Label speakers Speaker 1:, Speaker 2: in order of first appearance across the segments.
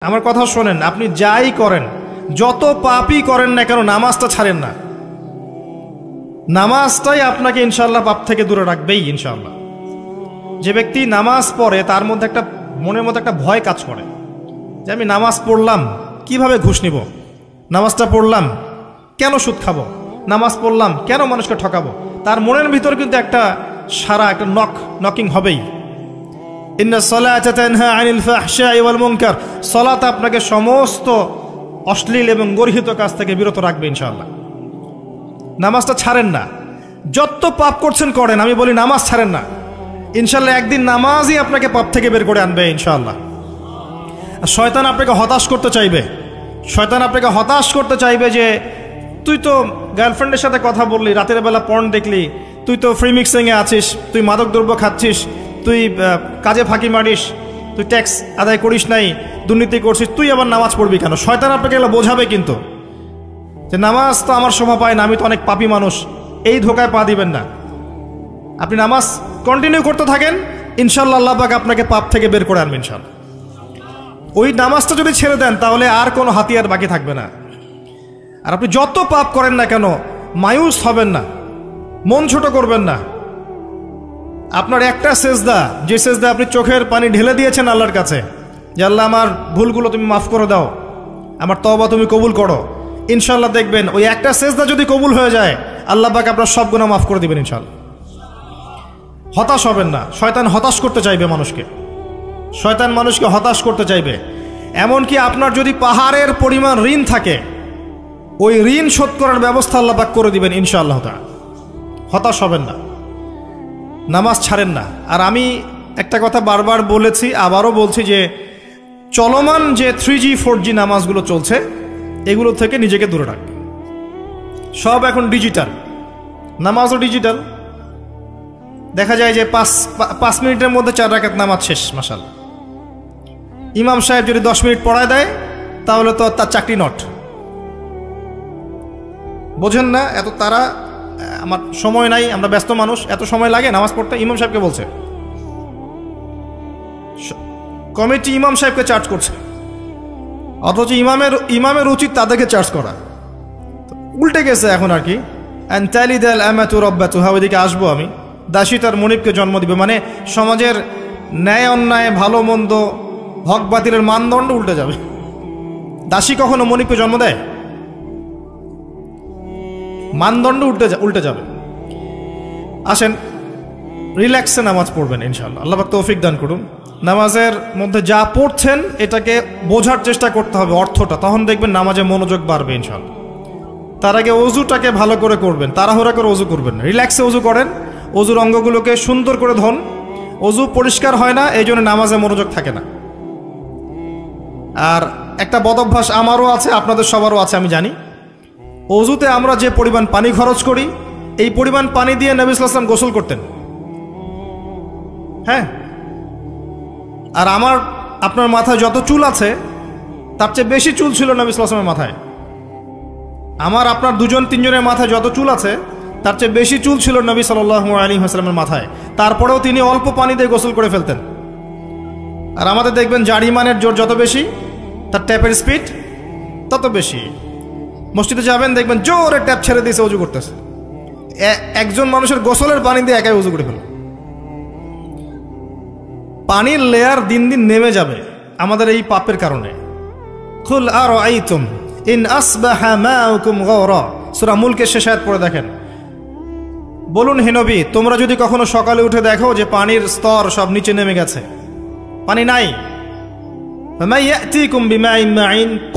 Speaker 1: আমার কথা শোনেন, আপনি যাই করেন, যত পাপই করেন না কেন, নামাজটা ছাড়েন না। নামাজটাই আপনাকে ইনশাআল্লাহ পাপ থেকে দূরে রাখবেই ইনশাআল্লাহ। যে ব্যক্তি নামাজ পড়ে তার মধ্যে একটা মনের মধ্যে একটা ভয় কাজ করে যে আমি নামাজ পড়লাম কিভাবে ঘুষ নিব, নামাজটা পড়লাম কেন সুদ খাবো, নামাজ পড়লাম কেন মানুষকে ঠকাবো। তার মনের ভিতর কিন্তু একটা সারা একটা নকিং হবেই। ইন্না সলাতা তানহা আনিল ফাহশাই ওয়াল মুনকার, সালাত আপনাকে সমস্ত অশ্লীল এবং গর্হিত কাজ থেকে বিরত রাখবে ইনশাআল্লাহ। নামাজটা ছাড়েন না, যত পাপ করছেন করেন, আমি বলি নামাজ ছাড়েন না। ইনশাআল্লাহ একদিন নামাজই আপনাকে পাপ থেকে বের করে আনবে ইনশাআল্লাহ। শয়তান আপনাকে হতাশ করতে চাইবে, শয়তান আপনাকে হতাশ করতে চাইবে যে তুই তো গার্লফ্রেন্ডের সাথে কথা বললি, রাতের বেলা পর্ন দেখলি, তুই তো ফ্রি মিক্সিংয়ে আছিস, তুই মাদক দ্রব্য খাচ্ছিস, তুই কাজে ফাঁকি মারিস, তুই ট্যাক্স আদায় করিস নাই, দুর্নীতি করছিস, তুই আবার নামাজ পড়বি কেন। শয়তান আপনাকে এগুলো বোঝাবে কিন্তু যে নামাজ তো আমার শোভা পায় না, আমি তো অনেক পাপী মানুষ। এই ধোকায় পা দিবেন না। আপনি নামাজ কন্টিনিউ করতে থাকেন, ইনশাআল্লাহ আল্লাহ পাক আপনাকে পাপ থেকে বের করে আনবেন ইনশাআল্লাহ। ওই নামাজটা যদি ছেড়ে দেন তাহলে আর কোনো হাতিয়ার বাকি থাকবে না। আর আপনি যত পাপ করেন না কেন মায়ুস হবেন না, মন ছোট করবেন না। আপনার একটা সেজদা, যে সেজদা আপনি চোখের পানি ঢেলে দিয়েছেন আল্লাহর কাছে যে আল্লাহ আমার ভুলগুলো তুমি মাফ করে দাও, আমার তওবা তুমি কবুল করো, ইনশাআল্লাহ দেখবেন ওই একটা সেজদা যদি কবুল হয়ে যায় আল্লাহ পাক আপনার সব গুনাহ মাফ করে দিবেন ইনশাআল্লাহ। হতাশ হবেন না। শয়তান হতাশ করতে চাইবে মানুষকে, শয়তান মানুষকে হতাশ করতে চাইবে। এমনকি আপনার যদি পাহাড়ের পরিমাণ ঋণ থাকে, ওই ঋণ শোধ করার ব্যবস্থা আল্লাহ পাক করে দিবেন ইনশাআল্লাহ তাআলা। হতাশ হবেন না, নামাজ ছাড়েন না। আর আমি একটা কথা বারবার বলেছি, আবারও বলছি যে চলমান যে 3G 4G নামাজগুলো চলছে এগুলো থেকে নিজেকে দূরে রাখবে। সব এখন ডিজিটাল, নামাজও ডিজিটাল। দেখা যায় যে 5 মিনিটের মধ্যে 4 রাকাত নামাজ শেষ মাশাআল্লাহ। ইমাম সাহেব যদি 10 মিনিট পড়ায় দেয় তাহলে তো তার চাকরি নট। বোঝেন না এত তারা, আমার সময় নাই, আমরা ব্যস্ত মানুষ, এত সময় লাগে নামাজ পড়তে। ইমাম সাহেবকে বলছে, কমিটি ইমাম সাহেবকে চার্জ করছে, অথচ ইমামের উচিত তাদেরকে চার্জ করা। উল্টে গেছে এখন আর কি। ওইদিকে আসবো আমি। দাসী তার মনিবকে জন্ম দিবে, মানে সমাজের ন্যায় অন্যায় ভালো মন্দ হক বাতিলের মানদণ্ড উল্টে যাবে। দাসী কখনো মনিবকে জন্ম দেয়? মানদণ্ড উল্টে যাবে। আসেন রিল্যাক্সে নামাজ পড়বেন ইনশাআল্লাহ। আল্লাহ পাক তৌফিক দান করুন। নামাজের মধ্যে যা পড়ছেন এটাকে বোঝার চেষ্টা করতে হবে অর্থটা, তখন দেখবেন নামাজে মনোযোগ বাড়বে ইনশাআল্লাহ। তার আগে অজুটাকে ভালো করে করবেন, তাড়াহুড়া করে অজু করবেন না, রিল্যাক্সে অজু করেন। অজুর অঙ্গগুলোকে সুন্দর করে ধন। অজু পরিষ্কার হয় না, এই জন্য নামাজে মনোযোগ থাকে না। আর একটা বদ অভ্যাস আমারও আছে, আপনাদের সবারও আছে আমি জানি। অজুতে আমরা যে পরিমাণ পানি খরচ করি, এই পরিমাণ পানি দিয়ে নবী সাল্লাল্লাহু আলাইহি ওয়াসাল্লাম গোসল করতেন। হ্যাঁ, আর আপনার মাথায় যত চুল আছে তার চেয়ে বেশি চুল ছিল নবী সাল্লাল্লাহু আলাইহি ওয়াসাল্লামের মাথায়। আপনার 2-3 জনের মাথায় যত চুল আছে তার চেয়ে বেশি চুল ছিল নবী সাল্লাল্লাহু আলাইহি ওয়াসাল্লামের মাথায়। তারপরেও তিনি অল্প পানি দিয়ে গোসল করে ফেলতেন। আর আমাদের দেখবেন জারিমানের জোর যত বেশি, তার ট্যাপের স্পিড তত বেশি। মসজিদে যাবেন দেখবেন জোরে ট্যাপ ছেড়ে দিয়েছে, অজু করতেছে। একজন মানুষের গোসলের পানি দিয়ে একাই অজু করে ফেল। পানির লেয়ার দিন দিন নেমে যাবে আমাদের এই পাপের কারণে। কুল আরাআইতুম ইন আসবাহা মাউকুম গাওরা, সূরা মুলকের শেষ আয়াত পড়ে দেখেন। বলুন হে নবী, তোমরা যদি কখনো সকালে উঠে দেখো যে পানির স্তর সব নিচে নেমে গেছে, পানি নাই,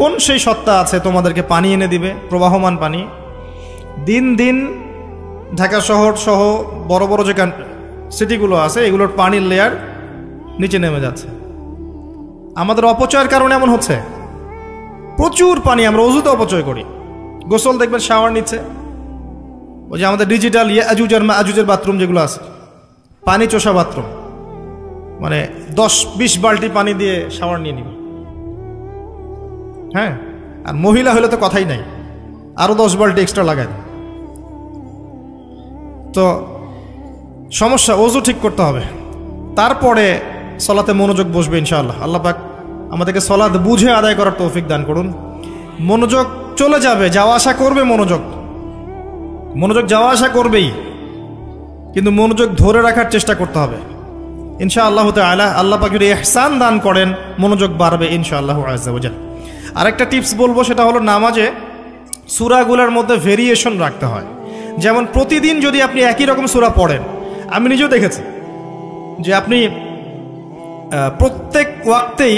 Speaker 1: কোন সেই সত্তা আছে তোমাদেরকে পানি এনে দিবে, প্রবাহমান পানি। দিন দিন ঢাকা শহর সহ বড় বড় যে সিটিগুলো আছে এগুলোর পানির লেয়ার নিচে নেমে যাচ্ছে। আমাদের অপচয়ের কারণে এমন হচ্ছে। প্রচুর পানি আমরা অজুতে অপচয় করি। গোসল দেখবেন শাওয়ার নিচ্ছে, ওই যে আমাদের ডিজিটাল ইয়াজুজ আর মাজুজের বাথরুম যেগুলো আছে, পানি চোষা বাথরুম, মানে 10-20 বালতি পানি দিয়ে শাওয়ার নিয়ে নিবে। হ্যাঁ, আর মহিলা হলে তো কথাই নাই, আরো 10 বালতি এক্সট্রা লাগায়। তো সমস্যা, অজু ঠিক করতে হবে, তারপরে সালাতে মনোযোগ বসবে ইনশাআল্লাহ। আল্লাহ পাক আমাদেরকে সলাত বুঝে আদায় করার তৌফিক দান করুন। মনোযোগ চলে যাবে, যাওয়া আসা করবে, মনোযোগ যাওয়া আসা করবেই, কিন্তু মনোযোগ ধরে রাখার চেষ্টা করতে হবে ইনশাআল্লাহ তাআলা। আল্লাহ পাক যদি ইহসান দান করেন মনোযোগ বাড়বে ইনশাআল্লাহ আযজা ওয়া জাল। আরেকটা টিপস বলবো, সেটা হলো নামাজে সূরাগুলোর মধ্যে ভেরিয়েশন রাখতে হয়। যেমন প্রতিদিন যদি আপনি একই রকম সূরা পড়েন, আমি নিজেও দেখেছি যে আপনি প্রত্যেক ওয়াক্তেই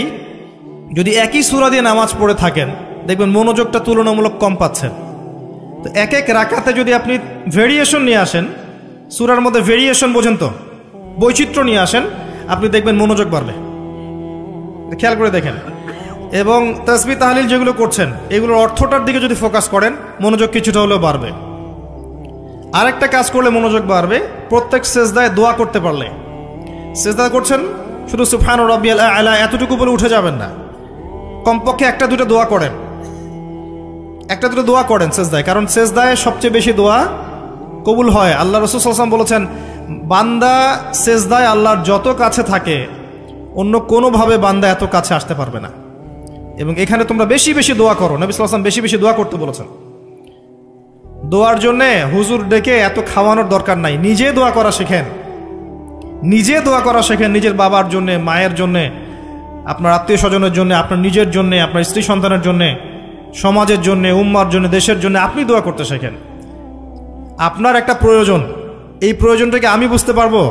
Speaker 1: যদি একই সূরা দিয়ে নামাজ পড়ে থাকেন, দেখবেন মনোযোগটা তুলনামূলক কম পাচ্ছেন। তো এক এক রাকাতে যদি আপনি ভেরিয়েশন নিয়ে আসেন, সূরার মধ্যে ভেরিয়েশন বোঝেন তো, বৈচিত্র্য নিয়ে আসেন, আপনি দেখবেন মনোযোগ বাড়বে। খেয়াল করে দেখেন। এবং তাসবিহ তাহলিল যেগুলো করছেন, এগুলোর অর্থটার দিকে যদি ফোকাস করেন, মনোযোগ কিছুটা হলেও বাড়বে। আরেকটা কাজ করলে মনোযোগ বাড়বে, প্রত্যেক সেজদায় দোয়া করতে পারলে। সেজদা করছেন, শুধু সুবহান রাব্বিয়াল আ'লা এতটুকু বলে উঠে যাবেন না, কমপক্ষে একটা দুটো দোয়া করেন সেজদায়, কারণ সেজদায় সবচেয়ে বেশি দোয়া কবুল হয়। আল্লাহ রাসূল সাল্লাল্লাহু আলাইহি ওয়াসাল্লাম বলেছেন, বান্দা সেজদায় আল্লাহর যত কাছে থাকে, অন্য কোনোভাবে বান্দা এত কাছে আসতে পারবে না। এবং এখানে তোমরা বেশি বেশি দোয়া করো, নবী সাল্লাল্লাহু আলাইহি ওয়াসাল্লাম বেশি বেশি দোয়া করতে বলেছেন। দোয়ার জন্যে হুজুর ডেকে এত খাওয়ানোর দরকার নাই, নিজে দোয়া করা শেখেন, নিজের বাবার জন্যে, মায়ের জন্যে, আপনার আত্মীয় স্বজনের জন্য, আপনার নিজের জন্য, আপনার স্ত্রী সন্তানের জন্য, সমাজের জন্য, উম্মার জন্য, দেশের জন্য আপনি দোয়া করতে শেখেন। আপনার একটা প্রয়োজন, এই প্রয়োজনটাকে আমি বুঝতে পারবো,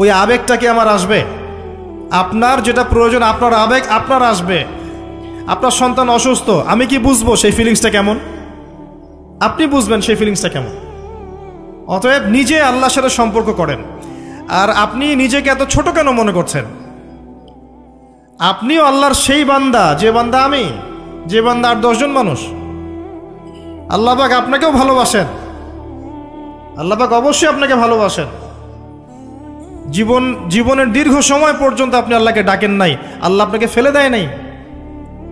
Speaker 1: ওই আবেগটাকে আমার আসবে। আপনার যেটা প্রয়োজন, আপনার আবেগ আপনার আসবে। আপনার সন্তান অসুস্থ, আমি কি বুঝবো সেই ফিলিংসটা কেমন? আপনি বুঝবেন সেই ফিলিংসটা কেমন। অতএব নিজে আল্লাহর সাথে সম্পর্ক করেন। আর আপনি নিজেকে এত ছোট কেন মনে করছেন? আপনিও আল্লাহর সেই বান্দা, যে বান্দা আমি, যে বান্দা আর 10 জন মানুষ। আল্লাহ পাক আপনাকেও ভালোবাসেন, আল্লাহ পাক অবশ্যই আপনাকে ভালোবাসেন। জীবনের দীর্ঘ সময় পর্যন্ত আপনি আল্লাহকে ডাকেন নাই, আল্লাহ আপনাকে ফেলে দেয় নাই।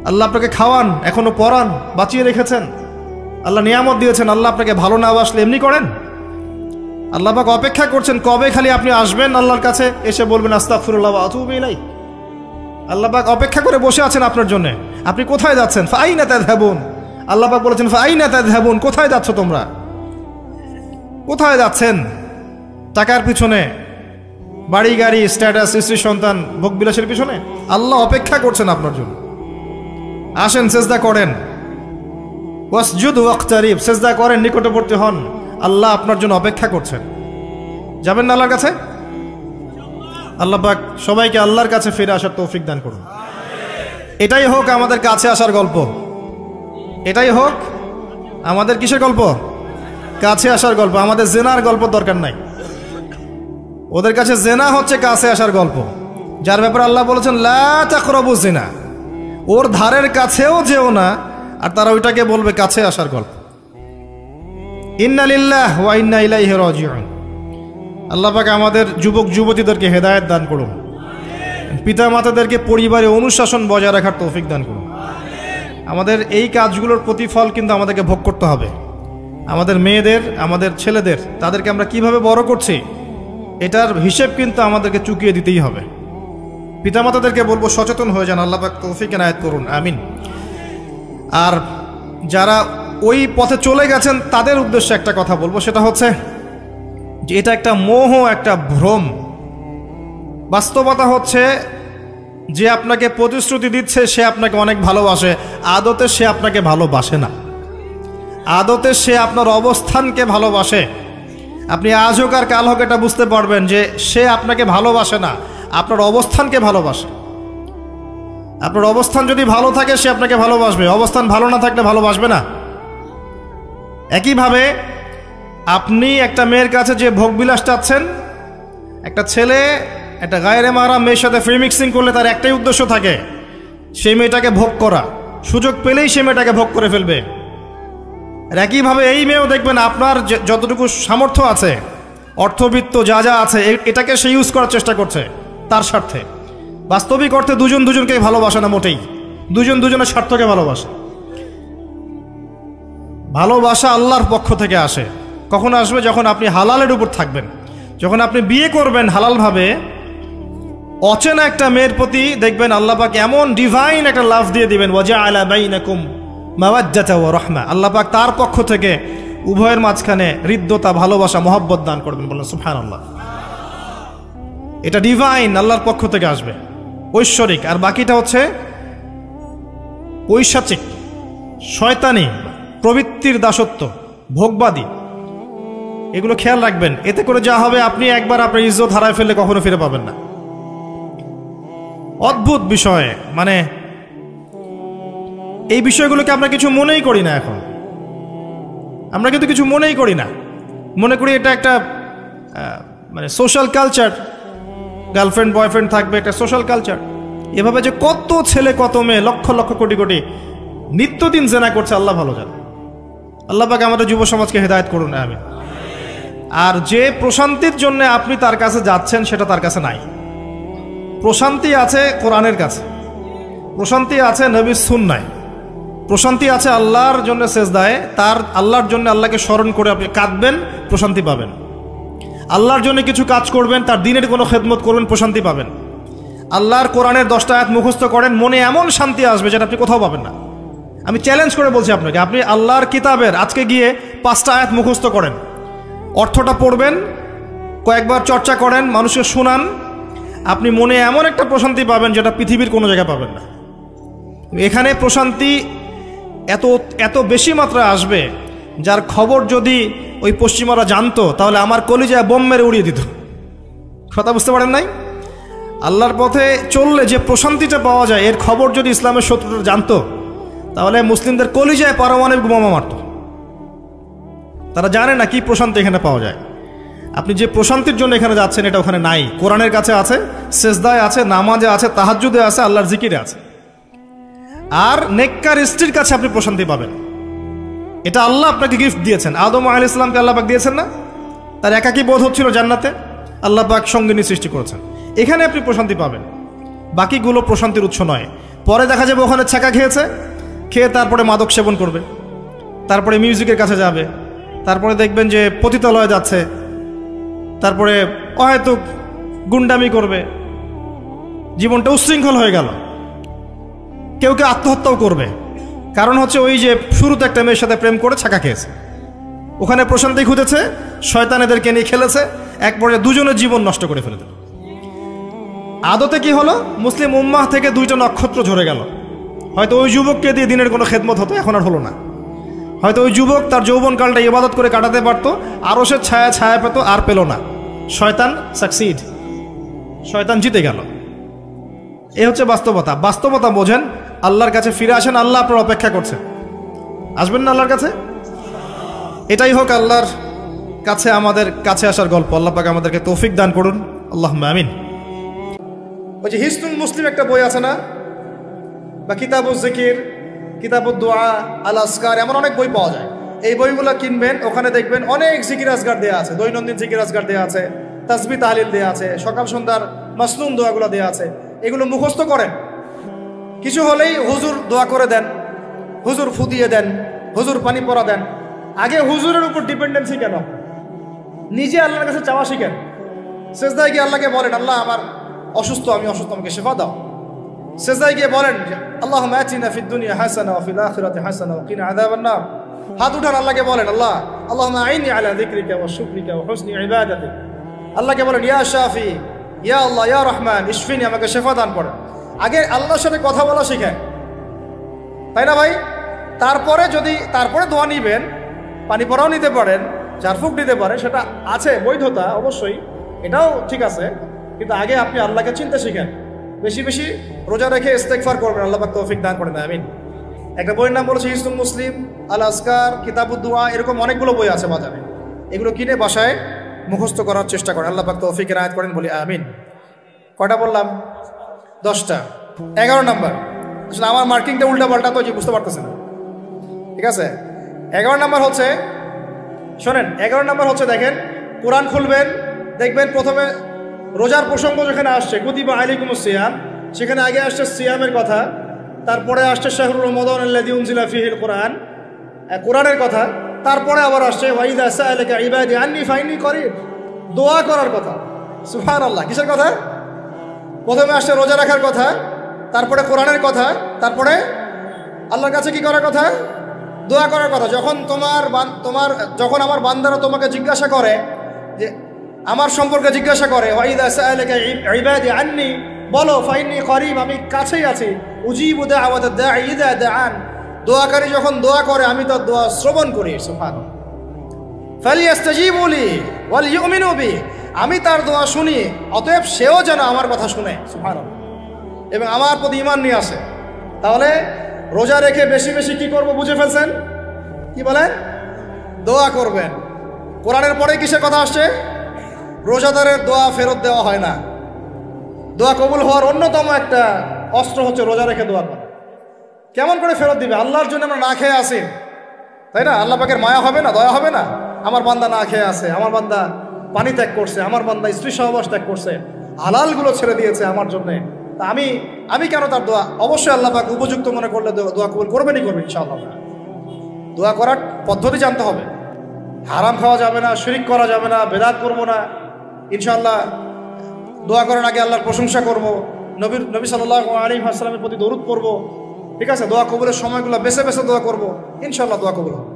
Speaker 1: আল্লাহ আপনাকে খাওয়ান, এখনো পরান, বাঁচিয়ে রেখেছেন, আল্লাহ নিয়ামত দিয়েছেন। আল্লাহ আপনাকে ভালো না বাসলে এমনি করেন? আল্লাহ পাক অপেক্ষা করছেন কবে খালি আপনি আসবেন আল্লাহর কাছে, এসে বলবেন আস্তাগফিরুল্লাহ ওয়া আতুবু ইলাইহি। আল্লাহ পাক অপেক্ষা করে বসে আছেন আপনার জন্য। আপনি কোথায় যাচ্ছেন? ফাআইনা তাযহাবুন। আল্লাহ পাক বলেছেন ফাআইনা তাযহাবুন, কোথায় যাচ্ছ তোমরা? কোথায় যাচ্ছেন? টাকার পিছনে, বাড়ি গাড়ি, স্ট্যাটাস, স্ত্রী সন্তান, ভোগবিলাসের পিছনে? আল্লাহ অপেক্ষা করছেন আপনার জন্য। আসেন, সেজদা করেন, ওয়াসজুদ ওয়াকতারিব, সেজদা করেন, নিকটবর্তী হন। আল্লাহ আপনার জন্য অপেক্ষা করছেন। যাবেন না আল্লাহর কাছে? আল্লাহ পাক সবাইকে আল্লাহর কাছে ফিরে আসার তৌফিক দান করুন। এটাই হোক আমাদের কাছে আসার গল্প, এটাই হোক আমাদের কিসের গল্প? কাছে আসার গল্প। আমাদের জেনার গল্প দরকার নাই। ওদের কাছে জেনা হচ্ছে কাছে আসার গল্প, যার ব্যাপারে আল্লাহ বলেছেন লা তাকরাবু জিনা, ওর ধারের কাছেও যেও না, আর তারা ওইটাকে বলবে কাছে আসার গল্প। ইন্না লিল্লাহি ওয়া ইন্না ইলাইহি রাজিউন। আল্লাহ পাক আমাদের যুবক যুবতীদেরকে হেদায়েত দান করুন, পিতা মাতাদেরকে পরিবারে অনুশাসন বজায় রাখার তৌফিক দান করুন। আমাদের এই কাজগুলোর প্রতিফল কিন্তু আমাদেরকে ভোগ করতে হবে। আমাদের মেয়েদের, আমাদের ছেলেদের, তাদেরকে আমরা কিভাবে বড় করছি, এটার হিসেব কিন্তু আমাদেরকে চুকিয়ে দিতেই হবে। পিতামাতাদেরকে বলবো সচেতন হয়ে যান। আল্লাহ পাক তৌফিক এনায়েত করুন, আমিন। আর যারা ওই পথে চলে গেছেন তাদের উদ্দেশ্যে একটা কথা বলবো, সেটা হচ্ছে যে এটা একটা মোহ, একটা ভ্রম। বাস্তবতা হচ্ছে যে আপনাকে প্রতিশ্রুতি দিচ্ছে সে আপনাকে অনেক ভালোবাসে, আদতে সে আপনাকে ভালোবাসে না। আদতে সে আপনার অবস্থানকে ভালোবাসে। আপনি আজ হোক আর কাল হোক এটা বুঝতে পারবেন যে সে আপনাকে ভালোবাসে না, আপনার অবস্থানকে ভালোবাসে। আপনার অবস্থান যদি ভালো থাকে সে আপনাকে ভালোবাসবে, অবস্থান ভালো না থাকলে ভালোবাসবে না। একইভাবে আপনি একটা মেয়ের কাছে যে ভোগবিলাস চাচ্ছেন, একটা ছেলে একটা গায়রে মাহরাম মেয়ের সাথে ফ্রি মিক্সিং করলে তার একটাই উদ্দেশ্য থাকে, সেই মেয়েটাকে ভোগ করা। সুযোগ পেলেই সে মেয়েটাকে ভোগ করে ফেলবে। আর একইভাবে এই মেয়েও দেখবেন আপনার যতটুকু সামর্থ্য আছে, অর্থবিত্ত যা যা আছে, এটাকে সে ইউজ করার চেষ্টা করছে তার স্বার্থে। বাস্তবিক অর্থে দুজন দুজনকে ভালোবাসে না মোটেই, দুজন দুজনের স্বার্থকে ভালোবাসে। ভালোবাসা আল্লাহর পক্ষ থেকে আসে। কখন আসবে? যখন আপনি হালালের উপর থাকবেন, যখন আপনি বিয়ে করবেন হালালভাবে, অচেনা একটা মেয়ের প্রতি দেখবেন আল্লাহ পাক এমন ডিভাইন একটা লাভ দিয়ে দিবেন, ওয়াজআলা বাইনাকুম মাওয়াজ্জাতা ওয়া রাহমা, আল্লাহ পাক তার পক্ষ থেকে উভয়ের মাঝখানে হৃদ্যতা, ভালোবাসা, মহব্বত দান করবেন। বলেন সুবহানাল্লাহ। এটা ডিভাইন আল্লাহর পক্ষ থেকে আসবে, ঐশ্বরিক। আর বাকিটা হচ্ছে পৈশাচিক, শয়তানি, প্রবৃত্তির দাসত্ব, ভোগবাদী। এগুলো খেয়াল রাখবেন। এতে করে যা হবে, আপনি একবার আপনার ইজ্জত হারায় ফেললে কখনো ফিরে পাবেন না। অদ্ভুত বিষয়, মানে এই বিষয়গুলোকে আমরা কিছু মনেই করি না এখন। আমরা কিন্তু কিছু মনেই করি না, মনে করি এটা একটা মানে সোশ্যাল কালচার, গার্লফ্রেন্ড বয়ফ্রেন্ড থাকবে, একটা সোশ্যাল কালচার। এভাবে যে কত ছেলে কত মেয়ে, লক্ষ লক্ষ কোটি কোটি নিত্যদিন জেনা করছে, আল্লাহ ভালো জানে। আল্লাহ পাক আমাদের যুব সমাজকে হেদায়েত করুন, আমিন। আর যে প্রশান্তির জন্য আপনি তার কাছে যাচ্ছেন, সেটা তার কাছে নাই। প্রশান্তি আছে কোরআনের কাছে, প্রশান্তি আছে নবীর সুন্নায়, প্রশান্তি আছে আল্লাহর জন্য সেজদায়। তার আল্লাহর জন্য আল্লাহকে স্মরণ করে আপনি কাঁদবেন, প্রশান্তি পাবেন। আল্লাহর জন্য কিছু কাজ করবেন, তার দিনের কোনো খেদমত করবেন, প্রশান্তি পাবেন। আল্লাহর কোরআনের 10টা আয়াত মুখস্থ করেন, মনে এমন শান্তি আসবে যেটা আপনি কোথাও পাবেন না। আমি চ্যালেঞ্জ করে বলছি আপনাকে, আপনি আল্লাহর কিতাবের আজকে গিয়ে 5টা আয়াত মুখস্থ করেন, অর্থটা পড়বেন, কয়েকবার চর্চা করেন, মানুষকে শোনান, আপনি মনে এমন একটা প্রশান্তি পাবেন যেটা পৃথিবীর কোনো জায়গায় পাবেন না। এখানে প্রশান্তি এত এত বেশি মাত্রায় আসবে, যার খবর যদি ওই পশ্চিমারা জানতো, তাহলে আমার কলিজায় বোম মেরে উড়িয়ে দিত। কথা বুঝতে পারেন নাই? আল্লাহর পথে চললে যে প্রশান্তিটা পাওয়া যায়, এর খবর যদি ইসলামের শত্রুরা জানতো, তাহলে মুসলিমদের কলিজায় পারমাণবিক বোমা মারত। তারা জানে না কি প্রশান্তি এখানে পাওয়া যায়। আপনি যে প্রশান্তির জন্য এখানে যাচ্ছেন, এটা ওখানে নাই। কোরআনের কাছে আছে, সেজদায় আছে, নামাজে আছে, তাহাজ্জুদে আছে, আল্লাহর জিকিরে আছে। আর নেককার স্ত্রীর কাছে আপনি প্রশান্তি পাবেন। এটা আল্লাহ আপনাকে গিফট দিয়েছেন। আদম আলাইহিস সালামকে আল্লাহ পাক দিয়েছেন না? তার একাকী বোধ হচ্ছিল জান্নাতে, আল্লাহ পাক সঙ্গিনী সৃষ্টি করেছেন। এখানে আপনি প্রশান্তি পাবেন, বাকিগুলো প্রশান্তির উৎস নয়। পরে দেখা যাবে ওখানে ছ্যাঁকা খেয়েছে, খেয়ে তারপরে মাদক সেবন করবে, তারপরে মিউজিকের কাছে যাবে, তারপরে দেখবেন যে পতিতালয়ে যাচ্ছে, তারপরে অহেতুক গুন্ডামি করবে, জীবনটা উচ্ছৃঙ্খল হয়ে গেল। কেউ কেউ আত্মহত্যাও করবে, কারণ হচ্ছে ওই যে শুরুতে একটা মেয়ের সাথে প্রেম করে ছ্যাঁকা খেয়েছে, ওখানে প্রশান্তি খুঁজেছে, শয়তান এদেরকে নিয়ে খেলেছে, এক পর্যায়ে দুজনের জীবন নষ্ট করে ফেলে দিল। আদতে কি হলো, মুসলিম উম্মাহ থেকে 2টা নক্ষত্র ঝরে গেল। হয়তো ওই যুবককে দিয়ে দিনের কোনো খেদমত হতো, এখন আর হলো না। হয়তো ওই যুবক তার যৌবনকালটা ইবাদত করে কাটাতে পারতো, আরও সে ছায়া পেত, আর পেল না। শয়তান সাকসিড, শয়তান জিতে গেল। এ হচ্ছে বাস্তবতা। বাস্তবতা বোঝেন, আল্লাহর কাছে ফিরে আসেন, আল্লাহ আপনার অপেক্ষা করছেন। আসবেন না আল্লাহর কাছে? এটাই হোক আল্লাহর কাছে আমাদের কাছে আসার গল্প। আল্লাহ পাক আমাদেরকে তৌফিক দান করুন, আল্লাহুম্মা আমিন। ওই যে হিসনুল মুসলিম একটা বই আছে না, বা কিতাবুজ জিকির, কিতাবুদ দোয়া, আল আসকার, এমন অনেক বই পাওয়া যায়। এই বইগুলো কিনবেন, ওখানে দেখবেন অনেক জিকির আজগার দেওয়া আছে, দৈনন্দিন জিকির আজগার দেওয়া আছে, তাসবিহ তাহলিল দেওয়া আছে, সকাল সন্ধ্যার মাসনুন দোয়াগুলো দেওয়া আছে। এগুলো মুখস্থ করেন। কিছু হলেই হুজুর দোয়া করে দেন, হুজুর ফুদিয়ে দেন, হুজুর পানি পরা দেন। আগে হুজুরের উপর ডিপেন্ডেন্সি কেন? নিজে আল্লাহর কাছে চাওয়া শিখেন। সেজদায় গিয়ে আল্লাহকে বলেন, আল্লাহ আমার অসুস্থ, আমি অসুস্থ, আমাকে শেফা দাও। সেজদায় গিয়ে বলেন, আল্লাহুম্মা আতিনা ফিদ দুনিয়া হাসানা ওয়া ফিল আখিরাতি হাসানা ওয়া কিনা আযাবান নার। হাত উঠান, আল্লাহকে বলেন, আল্লাহ আল্লাহুম্মা আইনি আলা যিকরিকা ওয়া শুকরিকা ওয়া হুসনি ইবাদাতিক। আল্লাহকে বলেন, ইয়া শাফি, ইয়া আল্লাহ, ইয়া রহমান, ইশফিনি, আমাকে শেফা দান করেন। আগে আল্লাহর সাথে কথা বলা শিখেন, তাই না ভাই? তারপরে দোয়া নিবেন, পানি পরাও নিতে পারেন, ঝাড়ফুঁক দিতে পারেন, সেটা আছে বৈধতা অবশ্যই, এটাও ঠিক আছে। কিন্তু আগে আপনি আল্লাহকে চিনতে শিখেন। বেশি বেশি রোজা রেখে ইস্তেগফার করবেন, আল্লাহ পাক তৌফিক দান করেন, আমিন। একটা বইয়ের নাম বলেছে হিসনুল মুসলিম, আল আসকার, কিতাবুদ দোয়া, এরকম অনেকগুলো বই আছে বাজারে। এগুলো কিনে বাসায় মুখস্থ করার চেষ্টা করেন, আল্লাহ পাক তৌফিকের আয়াত করেন, বলি আমিন। কয়টা বললাম? 10টা। 11 নাম্বার, আসলে আমার মার্কিংটা উল্টা পাল্টা তো যে বুঝতে পারতেছে না, ঠিক আছে? 11 নাম্বার হচ্ছে, শোনেন, 11 নাম্বার হচ্ছে, দেখেন, কোরআন খুলবেন, দেখবেন প্রথমে রোজার প্রসঙ্গ যেখানে আসছে, কুতিবা আলাইকুমুস সিয়াম, সেখানে আগে আসছে সিয়ামের কথা, তারপরে আসছে শাহরুর রমাদান আল্লাযী উনজিলা ফীহিল কোরআন, কোরআনের কথা, তারপরে আবার আসছে ওয়া ইযা সাআলাকা ইবাদি আন্নী ফাইন্নী করিব, দোয়া করার কথা। সুবহানাল্লাহ, কিসের কথা?
Speaker 2: প্রথমে আসছে রোজা রাখার কথা, তারপরে কোরআনের কথা, তারপরে আল্লাহর কাছে কি করার কথা? দোয়া করার কথা। যখন আমার বান্দারা তোমাকে জিজ্ঞাসা করে, যে আমার সম্পর্কে জিজ্ঞাসা করে, ওয়াইদা সাআলাকা ইবাদি আন্নি, বলো ফাইন্নি করিব, আমি কাছেই আছি, উজিবু দাওয়াতাদ দাঈ ইযা দাআন, দোয়াকারী যখন দোয়া করে আমি তার দোয়া শ্রবণ করি। সুবহানাল্লাহ। ফালিয়াস্তাজিবু লি ওয়াল ইউমিনু বি, আমি তার দোয়া শুনি, অতএব সেও যেন আমার কথা শুনে। সুবহানাল্লাহ। এবং আমার প্রতি ঈমান নিয়ে আসে। তাহলে রোজা রেখে বেশি বেশি কি করব বুঝে ফেলছেন? কি বলেন? দোয়া করবেন। কোরআনের পরে কিসের কথা আসছে? রোজাদারের দোয়া ফেরত দেওয়া হয় না। দোয়া কবুল হওয়ার অন্যতম একটা অস্ত্র হচ্ছে রোজা রেখে দোয়া করা। কেমন করে ফেরত দিবে? আল্লাহর জন্য আমরা না খেয়ে আসি, তাই না? আল্লাহ পাকের মায়া হবে না, দয়া হবে না? আমার বান্দা না খেয়ে আছে, আমার বান্দা পানি ত্যাগ করছে, আমার বান্দা স্ত্রী সহবাস ত্যাগ করছে, হালালগুলো ছেড়ে দিয়েছে আমার জন্যে, তা আমি কেন তার দোয়া? অবশ্যই আল্লাহ পাক উপযুক্ত মনে করলে দোয়া কবুল করবেনই করবেন ইনশাআল্লাহ। দোয়া করার পদ্ধতি জানতে হবে। হারাম খাওয়া যাবে না, শিরক করা যাবে না, বেদাত করবো না। ইনশাআল্লাহ দোয়া করার আগে আল্লাহর প্রশংসা করব, নবী সাল্লাল্লাহু আলাইহি ওয়াসাল্লামের প্রতি দরুদ পড়ব। ঠিক আছে? দোয়া কবুলের সময়গুলো বেছে বেছে দোয়া করব, ইনশাআল্লাহ দোয়া কবুল হবে।